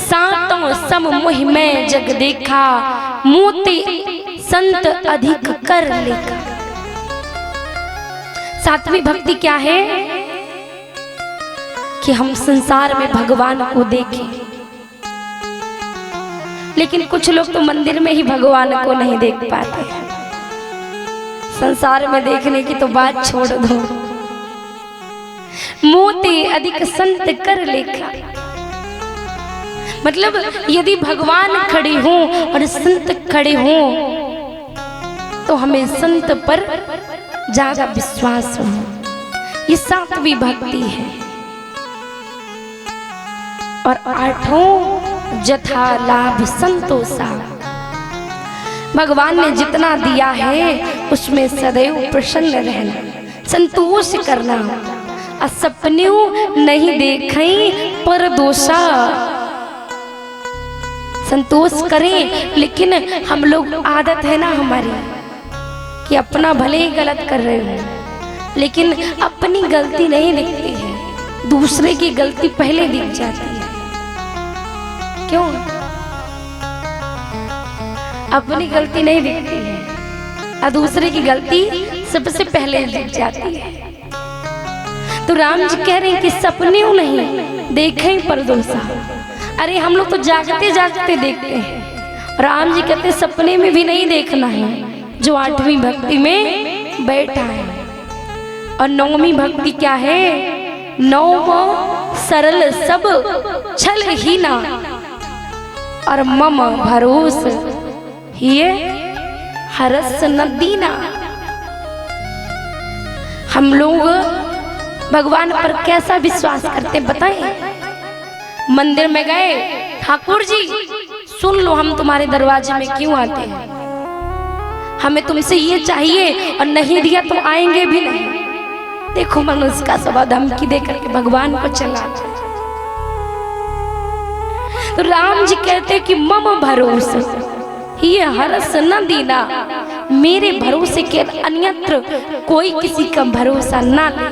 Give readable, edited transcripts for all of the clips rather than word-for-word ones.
सातों सम मोहि में जग देखा, मोते संत अधिक कर लेखा। सातवीं भक्ति क्या है कि हम संसार में भगवान को देखें, लेकिन कुछ लोग तो मंदिर में ही भगवान को नहीं देख पाते। संसार में देखने की तो बात छोड़ दो। मोते अधिक संत कर लेखा, मतलब यदि भगवान खड़े हों और संत खड़े हों तो हमें संत पर ज्यादा विश्वास हो। ये सातवीं भक्ति है। और आठों जथा लाभ संतोषा, भगवान ने जितना दिया है उसमें सदैव प्रसन्न रहना, संतोष करना। असपने नहीं देखें पर दोषा, संतोष करें लेकिन हम लोग आदत है ना हमारी कि अपना भले ही गलत कर रहे हो लेकिन अपनी गलती नहीं दिखती है, दूसरे की गलती पहले दिख जाती है। क्यों? अपनी गलती नहीं दिखती है और दूसरे की गलती सबसे पहले दिख जाती है। तो राम जी कह रहे हैं कि सपने नहीं देखें पर दोषा। अरे हम लोग तो जागते जागते देखते हैं, राम जी कहते सपने में भी नहीं देखना है जो आठवीं भक्ति में बैठा है। और नौवीं भक्ति क्या है? नौम सरल सब छल ही ना, और मम भरोस ये हरस न दीना। हम लोग भगवान पर कैसा विश्वास करते बताएं? मंदिर में गए, ठाकुर जी सुन लो हम तुम्हारे दरवाजे में क्यों आते हैं, हमें तुमसे ये चाहिए और नहीं दिया तो आएंगे भी नहीं। देखो मनुष्य का स्वभाव धमकी दे करके भगवान को चला। तो राम जी कहते कि मम भरोसे ये हरस न दीना, मेरे भरोसे के अन्यत्र कोई किसी का भरोसा ना ले,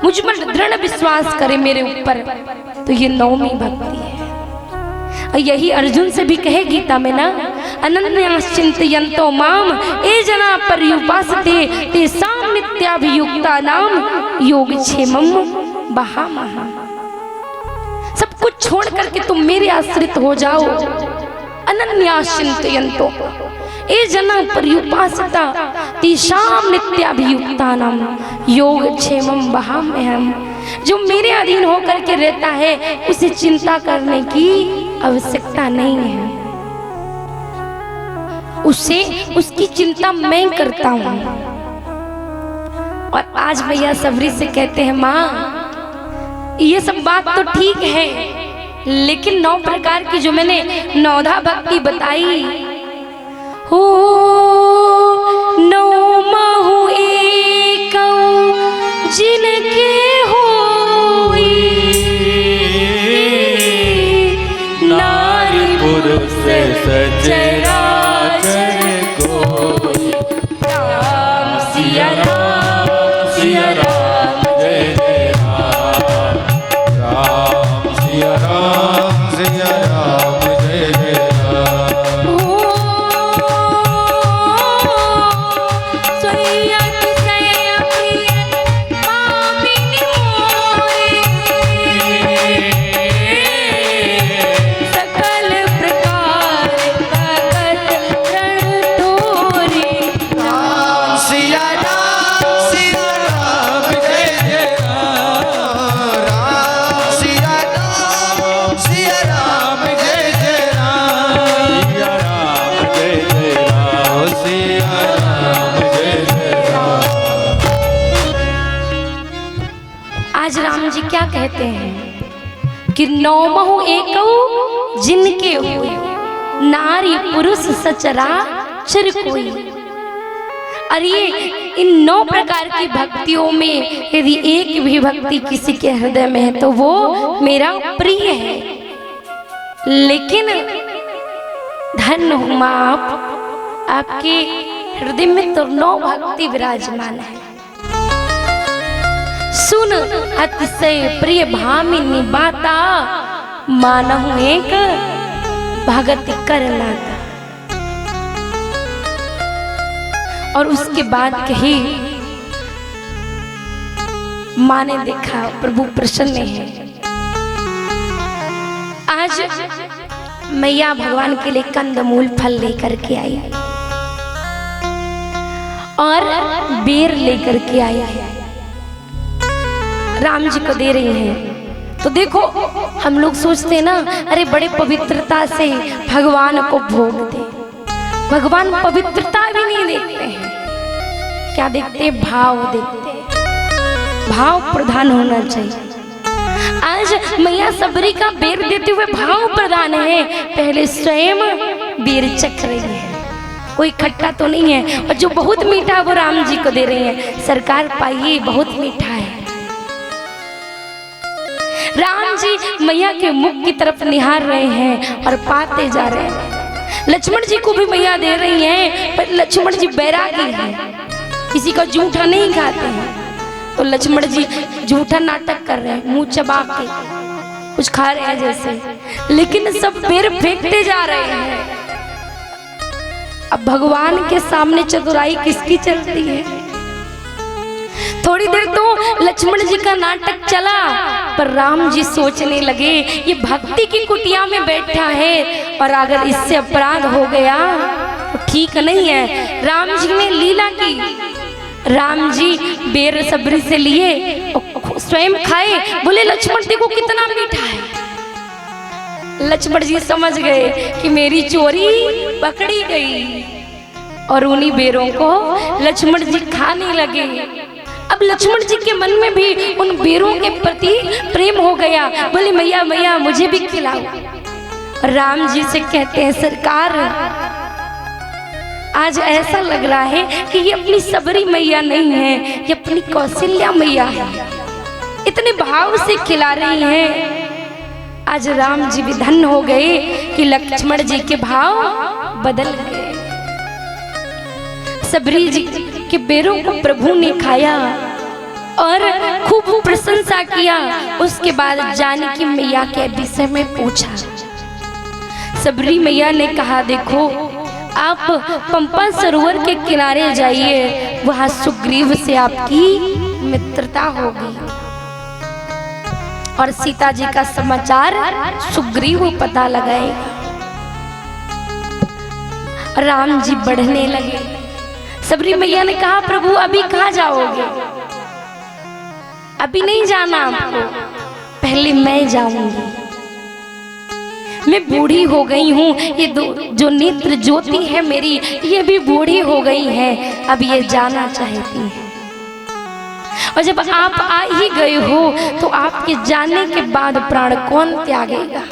मुझ पर दृढ़ विश्वास करे मेरे ऊपर। तो ये नौवीं भक्ति है। और यही अर्जुन से भी कहे गीता में ना, अनन्याश्चिन्तयन्तो माम ये जना पर्युपासते तेषां नित्याभियुक्तानां योगक्षेमं वहामः। सब कुछ छोड़ करके तुम मेरे आश्रित हो जाओ। अनन्याश्चिन्तयन्तो ये जना पर्युपासता तेषां नित्याभियुक्तानां योगक्षेमं वहाम्यहम्। जो मेरे अधीन होकर के रहता है उसे चिंता करने की आवश्यकता नहीं है, उसे उसकी चिंता मैं करता हूँ। और आज भैया सबरी से कहते हैं माँ ये सब बात तो ठीक है, लेकिन 9 प्रकार की जो मैंने नौधा भक्ति बताई हो, नौमहु एकौ जिनके सचराचर कोई। राम सिया राम सिया राम जय जय राम, राम सिया राम सिया राम जय जय राम। आज राम जी क्या कहते हैं कि नौमहु एकौ जिनके हुए, नारी पुरुष सचराचर कोई। और ये इन 9 प्रकार की भक्तियों में यदि एक भी भक्ति किसी के हृदय में है तो वो मेरा प्रिय है। लेकिन धन्य हूं मां आपके हृदय में तो 9 भक्ति विराजमान है। सुन अतिशय प्रिय भामिनी बाता, मानहु एक भगत करना था। और उसके बाद कही माँ ने देखा प्रभु प्रसन्न है। आज मैया भगवान के लिए कंदमूल फल लेकर के आई और बेर लेकर के आई है, राम जी को दे रही हैं। तो देखो हम लोग सोचते हैं ना, अरे बड़े पवित्रता से भगवान को भोग दे। भगवान पवित्रता भी नहीं देखते हैं, क्या देखते हैं? भाव देखते हैं। भाव प्रधान होना चाहिए। आज मैया सबरी का बेर देते हुए भाव प्रधान है। पहले स्वयं बेर चख रही है, कोई खट्टा तो नहीं है, और जो बहुत मीठा वो राम जी को दे रही है। सरकार पाइए, बहुत मीठा है। राम जी मैया के मुख की तरफ निहार रहे हैं और पाते जा रहे हैं। लक्ष्मण जी को भी मैया दे रही हैं, पर लक्ष्मण जी बैरागी हैं, किसी का जूठा नहीं खाते हैं। तो लक्ष्मण जी झूठा नाटक कर रहे हैं, मुंह चबा के कुछ खा रहे हैं जैसे, लेकिन सब बेर फेंकते जा रहे हैं। अब भगवान के सामने चतुराई किसकी चलती है? थोड़ी देर तो लक्ष्मण जी का नाटक चला, पर राम जी सोचने लगे ये भक्ति की कुटिया में बैठा है और अगर इससे अपराध हो गया तो ठीक नहीं है। राम जी ने लीला की। राम जी बेर सबरी से लिए, स्वयं खाए, बोले लक्ष्मण देखो कितना मीठा है। लक्ष्मण जी समझ गए कि मेरी चोरी पकड़ी गई और उन्हीं बेरों को लक्ष्मण जी खाने लगे। अब लक्ष्मण जी के मन में भी उन बेरों के प्रति प्रेम हो गया। बोले मैया मैया मुझे भी खिलाओ। राम जी से कहते हैं सरकार, आज ऐसा लग रहा है कि ये अपनी सबरी मैया नहीं है, ये अपनी कौशल्या मैया है। इतने भाव से खिला रही हैं। आज राम जी भी धन्य हो गए कि लक्ष्मण जी के भाव बदल गए। सबरी जी के बेरों को प्रभु ने खाया और खूब प्रशंसा किया। उसके बाद जानकी मैया के विषय में पूछा। सबरी मैया ने कहा देखो आप पंपा सरोवर के किनारे जाइए, वहां सुग्रीव से आपकी मित्रता होगी और सीता जी का समाचार सुग्रीव पता लगाएगा। राम जी बढ़ने लगे। सबरी मैया ने कहा प्रभु अभी कहाँ जाओगे? अभी नहीं जाना आपको, पहले मैं जाऊंगी। मैं बूढ़ी हो गई हूँ, ये जो नेत्र ज्योति है मेरी ये भी बूढ़ी हो गई है, अब ये जाना चाहती है। और जब आप आ ही गए हो तो आपके जाने के बाद प्राण कौन त्यागेगा?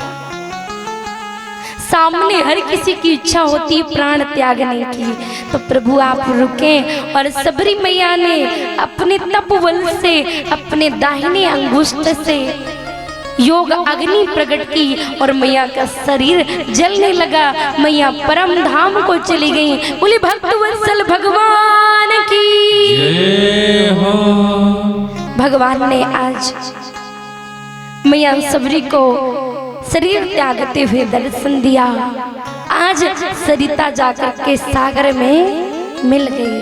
सामने हर किसी की इच्छा होती है प्राण त्यागने की, तो प्रभु आप रुके। और सबरी मैया ने अपने तपबल से, अपने दाहिने अंगुष्ठ से योग अग्नि प्रकट की और मैया का शरीर जलने लगा। मैया परम धाम को चली गई। बोले भक्त वत्सल भगवान की जय हो। भगवान ने आज मैया सबरी को शरीर त्यागते हुए दर्शन दिया। आज सरिता जाकर के सागर में मिल गई।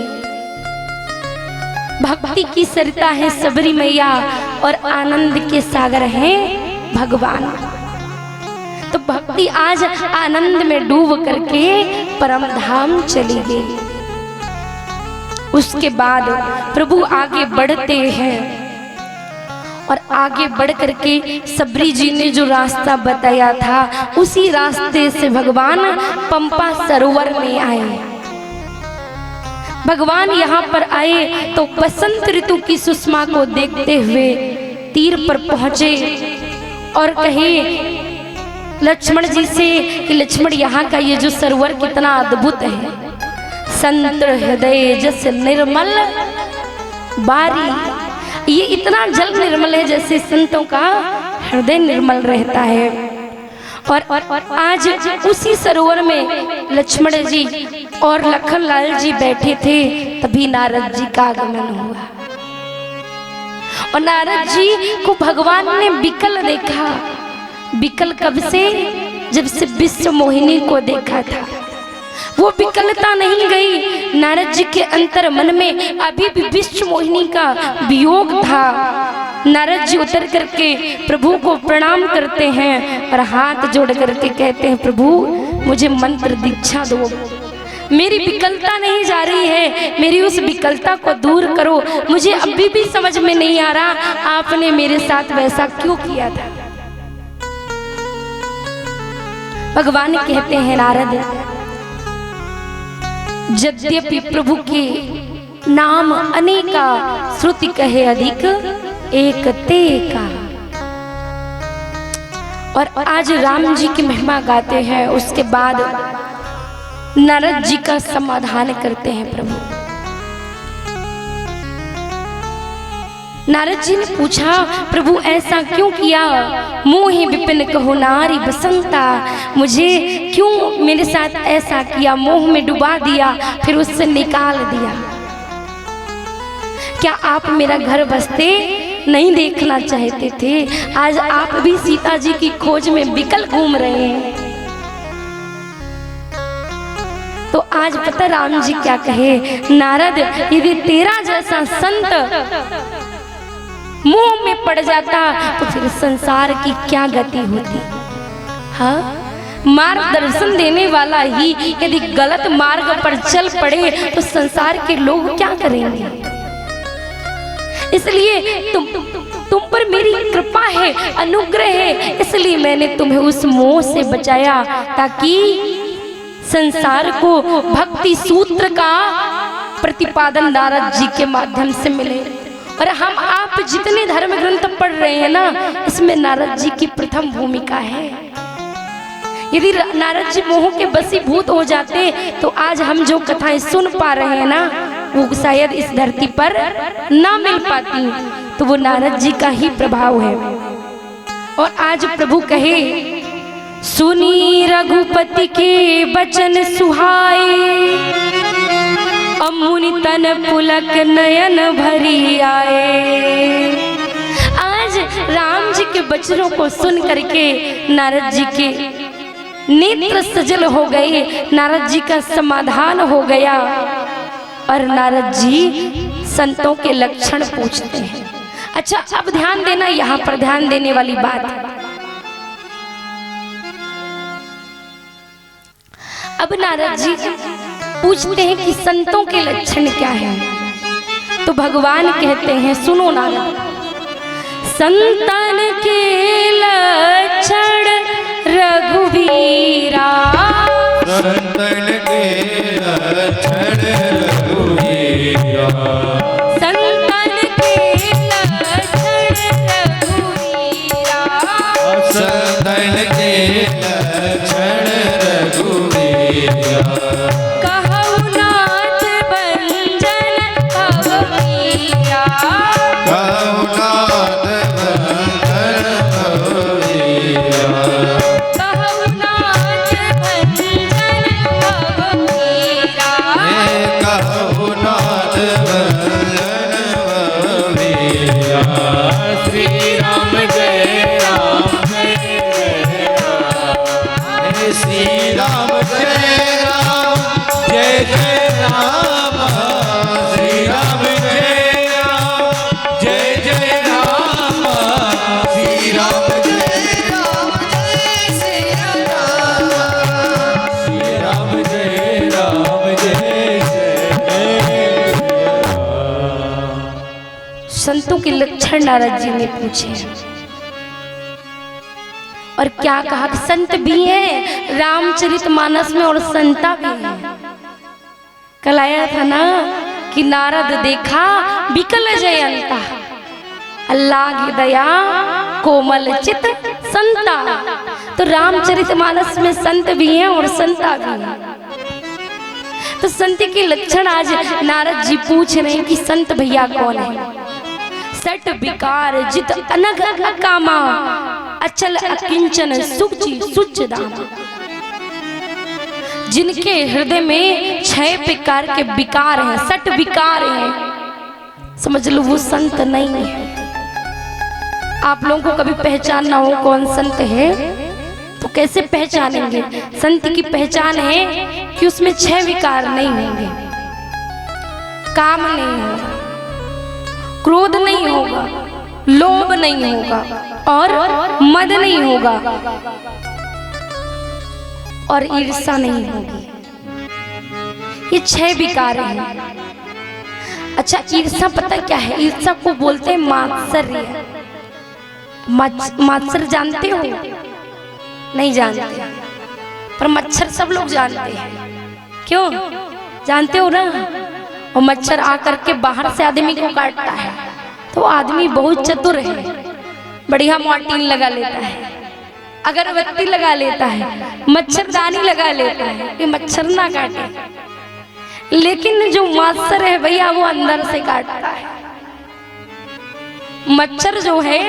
भक्ति की सरिता है सबरी मैया और आनंद के सागर हैं भगवान। तो भक्ति आज आनंद में डूब करके परम धाम चली गई। उसके बाद प्रभु आगे बढ़ते हैं और आगे बढ़ करके सबरी जी ने जो रास्ता बताया था उसी रास्ते से भगवान पंपा सरोवर में आए। भगवान यहाँ पर आए तो बसंत ऋतु की सुषमा को देखते हुए तीर पर पहुंचे और कहे लक्ष्मण जी से कि लक्ष्मण यहाँ का ये जो सरोवर कितना अद्भुत है। संत हृदय जस निर्मल बारी, ये इतना जल निर्मल है जैसे संतों का हृदय निर्मल रहता है। और आज उसी सरोवर में लक्ष्मण जी और लखन लाल जी बैठे थे, तभी नारद जी का आगमन हुआ। और नारद जी को भगवान ने विकल देखा, विकल कब से? जब से विश्व मोहिनी को देखा था। वो विकलता नहीं गई नारद जी के अंतर मन में, अभी भी विश्व मोहिनी का वियोग था। नारद जी उतर करके प्रभु को प्रणाम करते हैं और हाथ जोड़ करके कहते हैं, प्रभु मुझे मंत्र दीक्षा दो, मेरी विकलता नहीं जा रही है, मेरी उस विकलता को दूर करो। मुझे अभी भी समझ में नहीं आ रहा आपने मेरे साथ वैसा क्यों किया था। भगवान कहते हैं, नारद यद्यपि प्रभु के नाम अनेका, श्रुति कहे अधिक एक ते का। और आज राम जी की महिमा गाते हैं, उसके बाद नारद जी का समाधान करते हैं प्रभु। नारद जी ने पूछा, प्रभु ऐसा क्यों किया? मोहि विपिन कहो नारी बसंता, मुझे क्यों मेरे साथ ऐसा किया? मोह में डुबा दिया, फिर उससे निकाल दिया। क्या आप मेरा घर बसते नहीं देखना चाहते थे? आज आप भी सीता जी की खोज में विकल घूम रहे हैं। तो आज पता राम जी क्या कहे, नारद यदि तेरा जैसा संत मुंह में पड़ जाता तो फिर संसार की क्या गति होती। हाँ, मार्गदर्शन देने वाला ही यदि गलत मार्ग पर चल पड़े तो संसार के लोग क्या करेंगे। इसलिए तुम पर मेरी कृपा है, अनुग्रह है, इसलिए मैंने तुम्हें उस मोह से बचाया ताकि संसार को भक्ति सूत्र का प्रतिपादन नारद जी के माध्यम से मिले। और हम आप जितने धर्म ग्रंथ पढ़ रहे हैं ना, इसमें नारद जी की प्रथम भूमिका है। यदि नारद जी मोह के वशीभूत हो जाते तो आज हम जो कथाएं सुन पा रहे हैं ना, वो शायद इस धरती पर ना मिल पाती। तो वो नारद जी का ही प्रभाव है। और आज प्रभु कहे, सुनी रघुपति के वचन सुहाए, मुनि तन पुलक नयन भरी आए। आज राम जी के वचनों को सुन करके नारद जी के नेत्र सजल हो गए, नारद जी का समाधान हो गया। और नारद जी संतों के लक्षण पूछते हैं। अच्छा, अब ध्यान देना, यहाँ पर ध्यान देने वाली बात है। अब नारद जी पूछते हैं कि संतों के लक्षण क्या हैं। तो भगवान कहते हैं, सुनो नारद, संतन के लक्षण रघुवीरा, संतन के लक्षण रघुवीरा, संतन के लक्षण रघुवीरा, संतन के लक्षण रघुवीरा, कहु नाथ भंजन भवभीरा, कहु नाथ भंजन भवभीरा, कहु नाथ भंजन भवभीरा, कहु नाथ भंजन भवभीरा। श्री राम जय राम जय राम, श्री राम जय राम जय जय राम, श्री राम जय राम जय जय राम, श्री राम जय राम जय श्री राम, श्री राम जय राम जय जय राम। संतों के लक्षण नारद जी ने पूछे और क्या कहा कि संत भी है रामचरितमानस में और संता भी है। कल आया था ना कि नारद देखा विकल जयंता, अल्लाह की दया कोमल चित संता। तो रामचरितमानस में संत भी हैं और संता भी हैं। तो संत के लक्षण आज नारद जी पूछ रहे हैं कि संत भैया कौन है। सट विकार जित अनघ अकामा, अचल अकिंचन सुचि सुच दाम। जिनके हृदय में 6 प्रकार के विकार हैं, सट विकार हैं, समझ लो वो संत नहीं है। आप लोगों को कभी पहचानना हो कौन संत है तो कैसे पहचानेंगे? संत की पहचान है कि उसमें 6 विकार नहीं होंगे। काम नहीं होगा, क्रोध नहीं होगा, लोभ नहीं होगा और मद नहीं होगा और ईर्ष्या नहीं होगी। ये 6 विकार हैं। अच्छा, ईर्ष्या पता क्या है? ईर्ष्या को बोलते हैं मात्सर्य। मात्सर्य जानते हो? नहीं जानते, पर मच्छर सब लोग जानते हैं। क्यों जानते हो ना? और मच्छर आकर के बाहर से आदमी को काटता है तो आदमी बहुत चतुर है, बढ़िया मॉर्टिन लगा लेता है, अगरबत्ती लगा लेता है, मच्छरदानी लगा लेता है कि मच्छर ना काटे। लेकिन जो मात्सर है भैया वो अंदर से काटता है। मच्छर जो है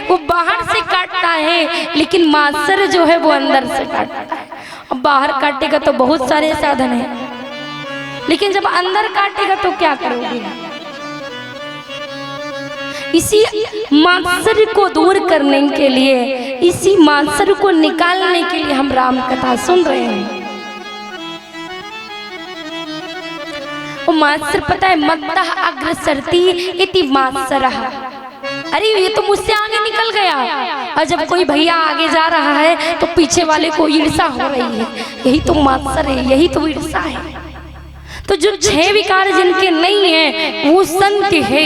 वो बाहर से काटता है, लेकिन मात्सर जो है वो अंदर से काटता है। अब बाहर काटेगा तो बहुत सारे साधन हैं, लेकिन जब अंदर काटेगा तो क्या करोगे? इसी मात्सर्य को दूर करने के लिए, इसी मात्सर्य को निकालने के लिए हम राम कथा सुन रहे हैं। वो मात्सर्य पता है, मत्तः अग्रसरति इति मात्सरः। अरे ये तो मुझसे आगे निकल गया, और जब कोई भैया आगे जा रहा है तो पीछे वाले को ईर्ष्या हो रही है। यही तो मात्सर्य है, यही तो ईर्ष्या है। तो जो 6 विकार जिनके नहीं है वो संत है।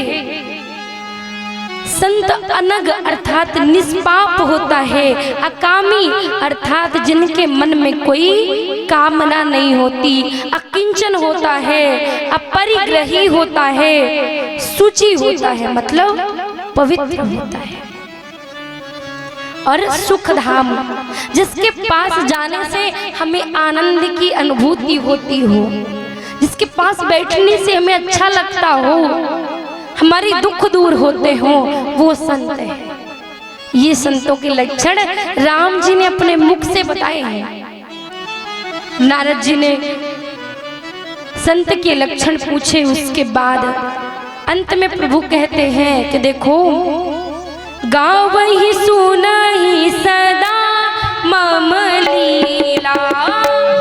संत अनग अर्थात निष्पाप होता है, अकामी अर्थात जिनके मन में कोई कामना नहीं होती, अकिंचन होता है, अपरिग्रही होता है, शुचि होता है मतलब पवित्र होता है, और सुख धाम जिसके पास जाने से हमें आनंद की अनुभूति होती हो, जिसके पास बैठने से हमें अच्छा लगता हो, हमारे दुख दूर होते हो, वो संत है। ये संतों के लक्षण राम जी ने अपने मुख से बताए हैं। नारद जी ने संत के लक्षण पूछे, उसके बाद अंत में प्रभु कहते हैं कि देखो, गावहि सुनहि सदा मम लीला,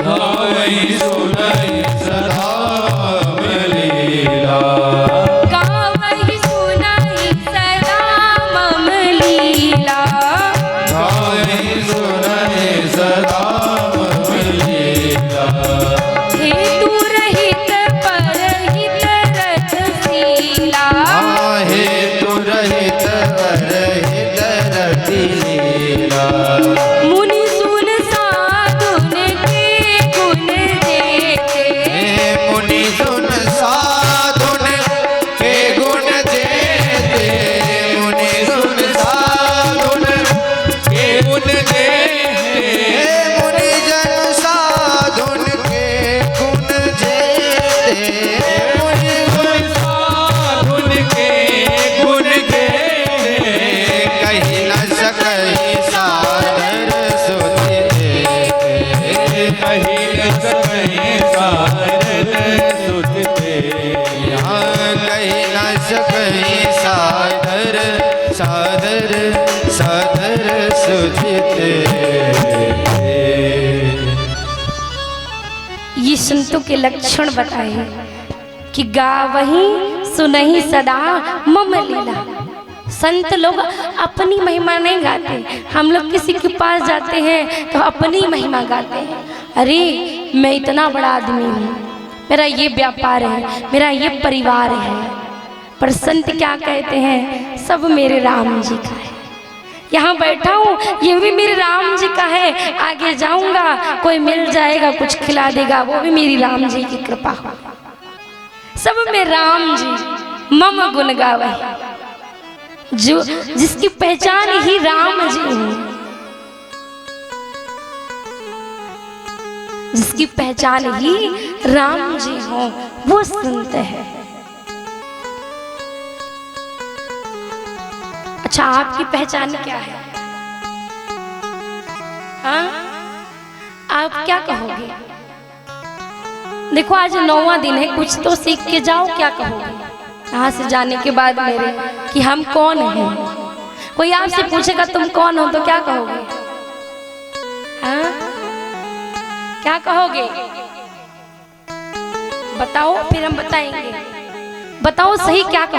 गावहि सुनहि सदा मम लीला, गावहि सुनहि सदा मम लीला, गावहि सुनहि सदा मम लीला। हेतु रहित परहित रसशीला, हेतु रहित परहित रतिलीला, मुनि सुन साधुन के गुण देते, मुनि सुन साधुन के गुण देते, मुनि सुन साधुन के गुण देते, मुनि जन साधुन के गुण देते, मुनि जन साधुन के गुण देते, कहीं न सकहि सादर सुधि, कहीं न सकहि सादर सुधि, यहाँ कहीं न सकहि सादर सादर सादर सुधिते। ये संतों के लक्षण बताए कि गावहि सुनहि सदा मम लीला। संत लोग अपनी महिमा नहीं गाते, हम लोग किसी के पास जाते हैं तो अपनी महिमा गाते हैं। अरे मैं इतना बड़ा आदमी हूँ, मेरा ये व्यापार है, मेरा ये परिवार है, पर संत क्या कहते हैं? सब मेरे राम जी का है। यहाँ बैठा हूँ ये भी मेरे राम जी का है, आगे जाऊंगा कोई मिल जाएगा कुछ खिला देगा, वो भी मेरी राम जी की कृपा हो। सब में राम जी मम गुण गावे, जो जिसकी पहचान ही राम जी है, जिसकी पहचान ही राम जी हो वो संत है। अच्छा, आपकी पहचान क्या है? हाँ, आप क्या कहोगे? देखो आज 9वां दिन है, कुछ तो सीख के जाओ। क्या कहोगे यहाँ से जाने के बाद मेरे कि हम कौन हैं? कोई आपसे पूछेगा तुम कौन हो तो क्या कहोगे? हाँ, क्या कहोगे? बताओ, फिर हम बताएंगे। बताओ सही क्या कहोगे?